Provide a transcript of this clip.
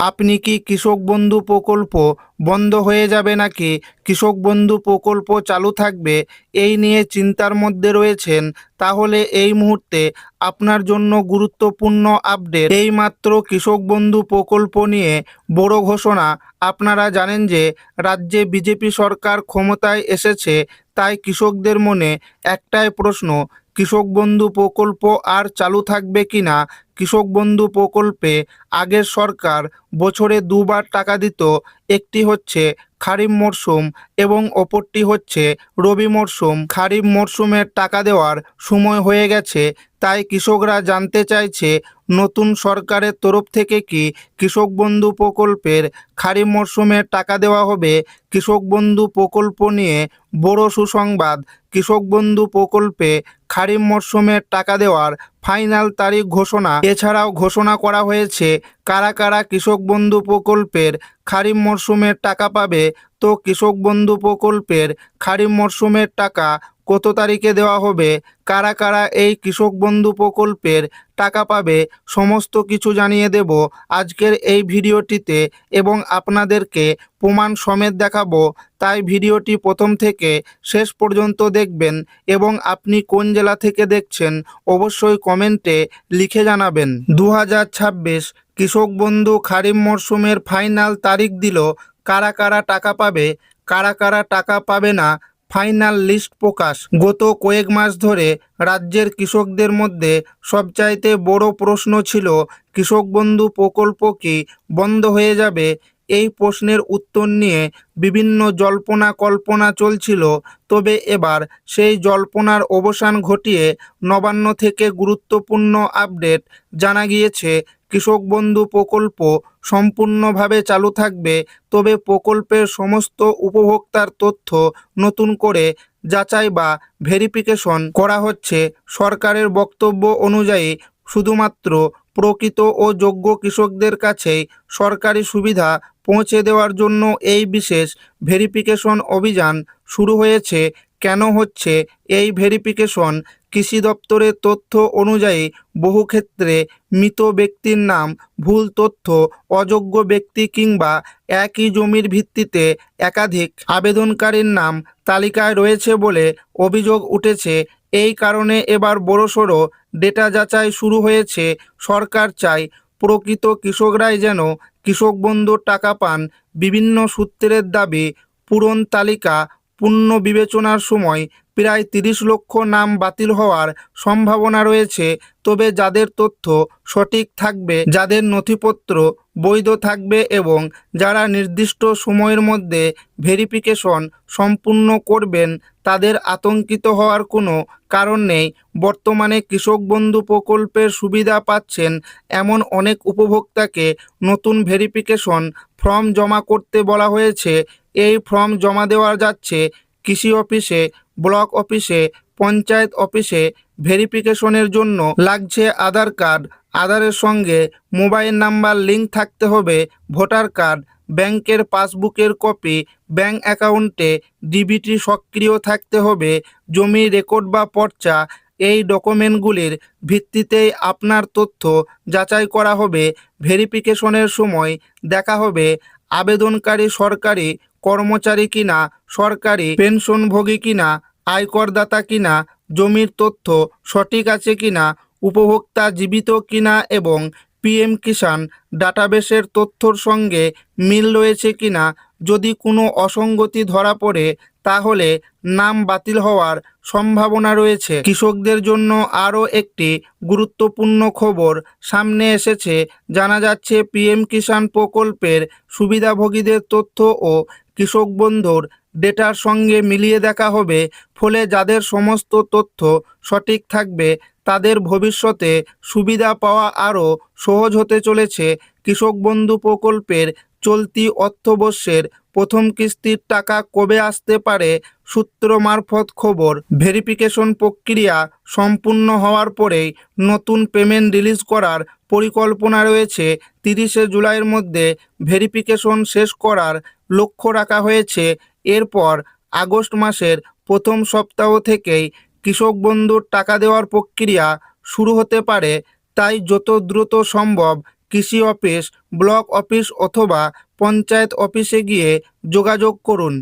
আপনি কি কৃষক বন্ধু প্রকল্প বন্ধ হয়ে যাবে নাকি কৃষক বন্ধু প্রকল্প চালু থাকবে, এই নিয়ে চিন্তার মধ্যে রয়েছেন? তাহলে এই মুহূর্তে আপনার জন্য গুরুত্বপূর্ণ আপডেট। এইমাত্র কৃষক বন্ধু প্রকল্প নিয়ে বড় ঘোষণা। আপনারা জানেন যে রাজ্যে বিজেপি সরকার ক্ষমতায় এসেছে, তাই কৃষকদের মনে একটাই প্রশ্ন, কৃষক বন্ধু প্রকল্প আর চালু থাকবে কিনা। কৃষক বন্ধু প্রকল্পে আগের সরকার বছরে দুবার টাকা দিত, একটি হচ্ছে খারিফ মরশুম এবং অপরটি হচ্ছে রবি মরশুম। খারিফ মরশুমের টাকা দেওয়ার সময় হয়ে গেছে, তাই কৃষকরা জানতে চাইছে নতুন সরকারের তরফ থেকে কি কৃষক বন্ধু প্রকল্পের খারিফ মরশুমের টাকা দেওয়া হবে। কৃষক বন্ধু প্রকল্প নিয়ে বড় সুসংবাদ, কৃষক বন্ধু প্রকল্পে খারিফ মরশুমের টাকা দেওয়ার ফাইনাল তারিখ ঘোষণা। এছাড়াও ঘোষণা করা হয়েছে কারা কারা কৃষক বন্ধু প্রকল্পের খারিফ মরশুমের টাকা পাবে। তো কৃষক বন্ধু প্রকল্পের খারিফ মরশুমের টাকা কত তারিখে দেওয়া হবে, কারা কারা এই কৃষক বন্ধু প্রকল্পের টাকা পাবে, সমস্ত কিছু জানিয়ে দেব আজকের এই ভিডিওটিতে এবং আপনাদেরকে প্রমাণ সমেত দেখাবো। তাই ভিডিওটি প্রথম থেকে শেষ পর্যন্ত দেখবেন এবং আপনি কোন জেলা থেকে দেখছেন অবশ্যই কমেন্টে লিখে জানাবেন। 2026 কৃষক বন্ধু খারিফ মরশুমের ফাইনাল তারিখ দিল। কারা কারা টাকা পাবে, কারা কারা টাকা পাবে না, ফাইনাল লিস্ট প্রকাশ। গত কয়েক মাস ধরে রাজ্যের কৃষকদের মধ্যে সবচাইতে বড় প্রশ্ন ছিল কৃষক বন্ধু প্রকল্প কি বন্ধ হয়ে যাবে। এই প্রশ্নের উত্তর নিয়ে বিভিন্ন জল্পনা কল্পনা চলছিল, তবে এবার সেই জল্পনার অবসান ঘটিয়ে নবান্ন থেকে গুরুত্বপূর্ণ আপডেট জানা গিয়েছে। কৃষক বন্ধু প্রকল্প সম্পূর্ণভাবে চালু থাকবে, তবে প্রকল্পের সমস্ত উপভোক্তার তথ্য নতুন করে যাচাই বা ভেরিফিকেশন করা হচ্ছে। সরকারের বক্তব্য অনুযায়ী শুধুমাত্র প্রকৃত ও যোগ্য কৃষকদের কাছেই সরকারি সুবিধা পৌঁছে দেওয়ার জন্য এই বিশেষ ভেরিফিকেশন অভিযান শুরু হয়েছে। কেন হচ্ছে এই ভেরিফিকেশন? কৃষি দপ্তরের তথ্য অনুযায়ী বহু ক্ষেত্রে মৃত ব্যক্তির নাম, ভুল তথ্য, অযোগ্য ব্যক্তি কিংবা একই জমির ভিত্তিতে একাধিক আবেদনকারীর নাম তালিকায় রয়েছে বলে অভিযোগ উঠেছে। এই কারণে এবার বড়সড় ডেটা যাচাই শুরু হয়েছে। সরকার চায় প্রকৃত কৃষকরাই যেন কৃষক বন্ধুর টাকা পান। বিভিন্ন সূত্রের দাবি, পূরণ তালিকা পুনঃ বিবেচনার সময় প্রায় 30 লক্ষ নাম বাতিল হওয়ার সম্ভাবনা রয়েছে। তবে যাদের তথ্য সঠিক থাকবে, যাদের নথিপত্র বৈধ থাকবে এবং যারা নির্দিষ্ট সময়ের মধ্যে ভেরিফিকেশন সম্পূর্ণ করবেন, তাদের আতঙ্কিত হওয়ার কোনো কারণ নেই। বর্তমানে কৃষক বন্ধু প্রকল্পের সুবিধা পাচ্ছেন এমন অনেক উপভোক্তাকে নতুন ভেরিফিকেশন ফর্ম জমা করতে বলা হয়েছে। এই ফর্ম জমা দেওয়া যাচ্ছে কৃষি অফিসে, ব্লক অফিসে, পঞ্চায়েত অফিসে। ভেরিফিকেশনের জন্য লাগছে আধার কার্ড, আধারের সঙ্গে মোবাইল নাম্বার লিঙ্ক থাকতে হবে, ভোটার কার্ড, ব্যাংকের পাসবুকের কপি, ব্যাংক অ্যাকাউন্টে ডিবিটি সক্রিয় থাকতে হবে, জমি রেকর্ড বা পর্চা। এই ডকুমেন্টগুলির ভিত্তিতেই আপনার তথ্য যাচাই করা হবে। ভেরিফিকেশনের সময় দেখা হবে আবেদনকারী সরকারি কর্মচারী কিনা, সরকারি পেনশনভোগী কিনা, আয়করদাতা কিনা, জমির তথ্য সঠিক আছে কিনা, উপভোক্তা জীবিত কিনা এবং পিএম কিষাণ ডাটাবেসের তথ্যর সঙ্গে মিল রয়েছে কিনা। যদি কোনো অসঙ্গতি ধরা পড়ে তাহলে নাম বাতিল হওয়ার সম্ভাবনা রয়েছে। কৃষকদের জন্য আরও একটি গুরুত্বপূর্ণ খবর সামনে এসেছে। জানা যাচ্ছে পিএম কিষাণ প্রকল্পের সুবিধাভোগীদের তথ্য ও কৃষক বন্ধুর ডেটার সঙ্গে মিলিয়ে দেখা হবে। ফলে যাদের সমস্ত তথ্য সঠিক থাকবে তাদের ভবিষ্যতে সুবিধা পাওয়া আরও সহজ হতে চলেছে। কৃষক বন্ধু প্রকল্পের চলতি অর্থবর্ষের প্রথম কিস্তির টাকা কবে আসতে পারে? সূত্র মারফত খবর, ভেরিফিকেশন প্রক্রিয়া সম্পূর্ণ হওয়ার পরেই নতুন পেমেন্ট রিলিজ করার পরিকল্পনা রয়েছে। 30শে জুলাইয়ের মধ্যে ভেরিফিকেশন শেষ করার লক্ষ্য রাখা হয়েছে। এরপর আগস্ট মাসের প্রথম সপ্তাহ থেকেই কৃষক বন্ধুর টাকা দেওয়ার প্রক্রিয়া শুরু হতে পারে। তাই যত দ্রুত সম্ভব কৃষি অফিস, ব্লক অফিস অথবা পঞ্চায়েত অফিসে গিয়ে যোগাযোগ করুন।